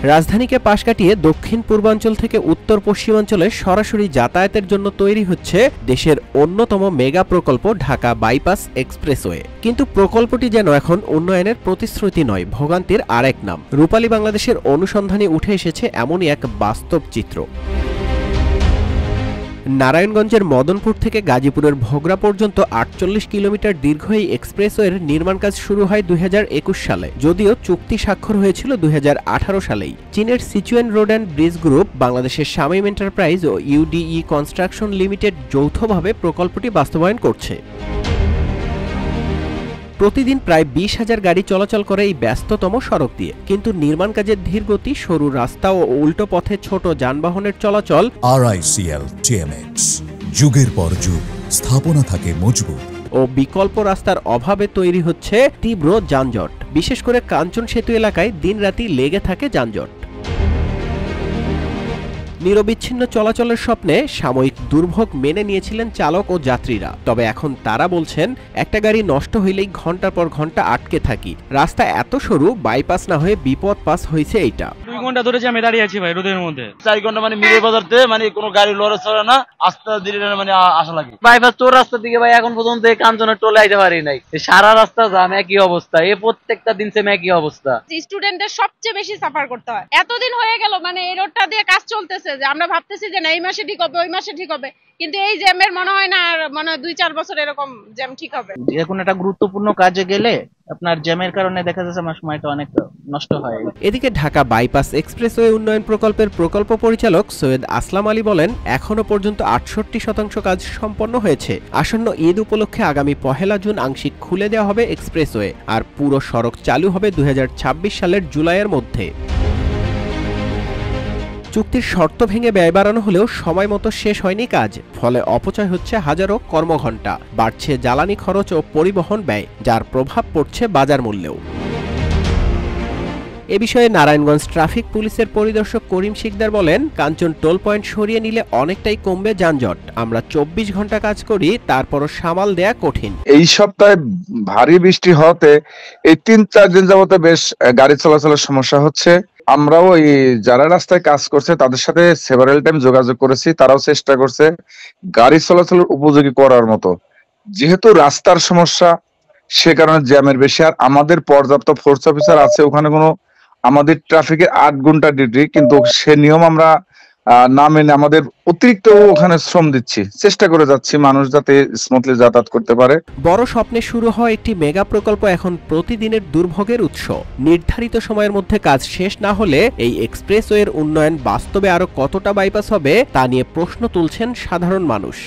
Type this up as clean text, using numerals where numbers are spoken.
রাজধানীকে পাশ কাটিয়ে দক্ষিণ পূর্বাঞ্চল থেকে উত্তর পশ্চিমাঞ্চলে সরাসরি যাতায়াতের জন্য তৈরি হচ্ছে দেশের অন্যতম মেগা প্রকল্প ঢাকা বাইপাস এক্সপ্রেসওয়ে। কিন্তু প্রকল্পটি যেন এখন উন্নয়নের প্রতিশ্রুতি নয়, ভোগান্তির আরেক নাম। রূপালী বাংলাদেশের অনুসন্ধানে উঠে এসেছে এমনই এক বাস্তব চিত্র। নারায়ণগঞ্জের মদনপুর থেকে গাজীপুরের ভোগড়া পর্যন্ত ৪৮ কিলোমিটার দীর্ঘ এই এক্সপ্রেসওয়ের নির্মাণ কাজ শুরু হয় ২০২১ সালে, যদিও চুক্তি স্বাক্ষর হয়েছিল ২০১৮ সালেই। চীনের Sichuan road and bridge group, বাংলাদেশের শামীম এন্টারপ্রাইজ ও ইউডিই কনস্ট্রাকশন লিমিটেড যৌথভাবে প্রকল্পটি বাস্তবায়ন করছে। প্রতিদিন প্রায় ২০,০০০ গাড়ি চলাচল করে এই ব্যস্ততম সড়ক দিয়ে, কিন্তু নির্মাণ কাজের ধীরগতি, সরু রাস্তা ও উল্টো পথে ছোট যানবাহনের চলাচল RICL TMX যুগের পর যুগ স্থাপনা থাকে মজবুত ও বিকল্প রাস্তার অভাবে তৈরি হচ্ছে তীব্র যানজট। বিশেষ করে কাঞ্চন সেতু এলাকায় দিনরাতি লেগে থাকে যানজট। নিরবিচ্ছিন্ন চলাচলের স্বপ্নে সাময়িক দুর্ভোগ মেনে নিয়েছিলেন চালক ও যাত্রীরা। তবে এখন তারা বলছেন, একটা গাড়ি নষ্ট হইলেই ঘন্টার পর ঘন্টা আটকে থাকি। রাস্তা এত সরু, বাইপাস না হয়ে বিপদ পাস হয়েছে এইটা। 2 ঘন্টা ধরে আমি দাঁড়িয়ে আছি ভাই রোদের মধ্যে। 4 ঘন্টা মানে মিরে বাজারতে মানে কোনো গাড়ি লড়ে চড়ে না, আস্তে ধীরে মানে আসা লাগে। বাইপাস তোর রাস্তা দিকে ভাই এখন পর্যন্ত কাঞ্চনের টোলে আইতে পারি নাই। সারা রাস্তা জাম, একই অবস্থা, প্রত্যেকটা দিন সেম একই অবস্থা। স্টুডেন্টদের সবচেয়ে বেশি সাফার করতে হয়। এতদিন হয়ে গেল মানে এই রোডটা দিয়ে কাজ চলতেছে যে আমরা ভাবতেছি যে না এই মাসে ঠিক হবে, ওই মাসে ঠিক হবে, কিন্তু এই জ্যামের মনে হয় না আর মনে হয় 2-4 বছর এরকম জ্যাম ঠিক হবে। যে কোনো একটা গুরুত্বপূর্ণ কাজে গেলে আপনার জ্যামের কারণে দেখা যাচ্ছে আমার সময়টা অনেক নষ্ট হয়। এদিকে ঢাকা বাইপাস এক্সপ্রেসওয়ে উন্নয়ন প্রকল্পের প্রকল্প পরিচালক সৈয়দ আসলাম আলী বলেন, এখনো পর্যন্ত ৬৮% কাজ সম্পন্ন হয়েছে। আসন্ন ঈদ উপলক্ষে আগামী ১ জুন আংশিক খুলে দেওয়া হবে এক্সপ্রেসওয়ে, আর পুরো সড়ক চালু হবে ২০২৬ সালের জুলাইয়ের মধ্যে। চুক্তির শর্ত ভেঙে ব্যয় বাড়ানো হলেও সময় মতো শেষ হয়নি কাজ, ফলে অপচয় হচ্ছে হাজারো কর্মঘণ্টা, বাড়ছে জ্বালানি খরচ ও পরিবহন ব্যয়, যার প্রভাব পড়ছে বাজার মূল্যেও। এ বিষয়ে নারায়ণগঞ্জ ট্রাফিক পুলিশের পরিদর্শক করিম শিকদার বলেন, কাঞ্চন টোল পয়েন্ট সরিয়ে নিলে অনেকটাই কমবে যানজট। আমরা ২৪ ঘন্টা কাজ করি, তারপরও সামাল দেয়া কঠিন। এই সপ্তাহে ভারী বৃষ্টি হওয়াতে এই ৩-৪ দিন যাবত বেশ গাড়ি চলাচলের সমস্যা হচ্ছে। আমরাও এই যারা রাস্তায় কাজ করছে তাদের সাথে সেভারাল টাইম যোগাযোগ করেছি, তারাও চেষ্টা করছে গাড়ি চলাচলের উপযোগী করার মতো। যেহেতু রাস্তার সমস্যা, সে কারণে জ্যামের বেশি। আর আমাদের পর্যাপ্ত ফোর্স অফিসার আছে ওখানে, কোনো আমাদের ট্রাফিকের ৮ ঘন্টা ডিউটি, কিন্তু সে নিয়ম আমরা না মেনে আমাদের অতিরিক্ত ওখানে শ্রম দিচ্ছি, চেষ্টা করে যাচ্ছি মানুষ যাতে স্মুথলি যাতায়াত করতে পারে। বড় স্বপ্নে শুরু হওয়া একটি মেগা প্রকল্প এখন প্রতিদিনের দুর্ভোগের উৎস। নির্ধারিত সময়ের মধ্যে কাজ শেষ না হলে এই এক্সপ্রেসওয়ের উন্নয়ন বাস্তবে আরো কতটা বাইপাস হবে তা নিয়ে প্রশ্ন তুলছেন সাধারণ মানুষ।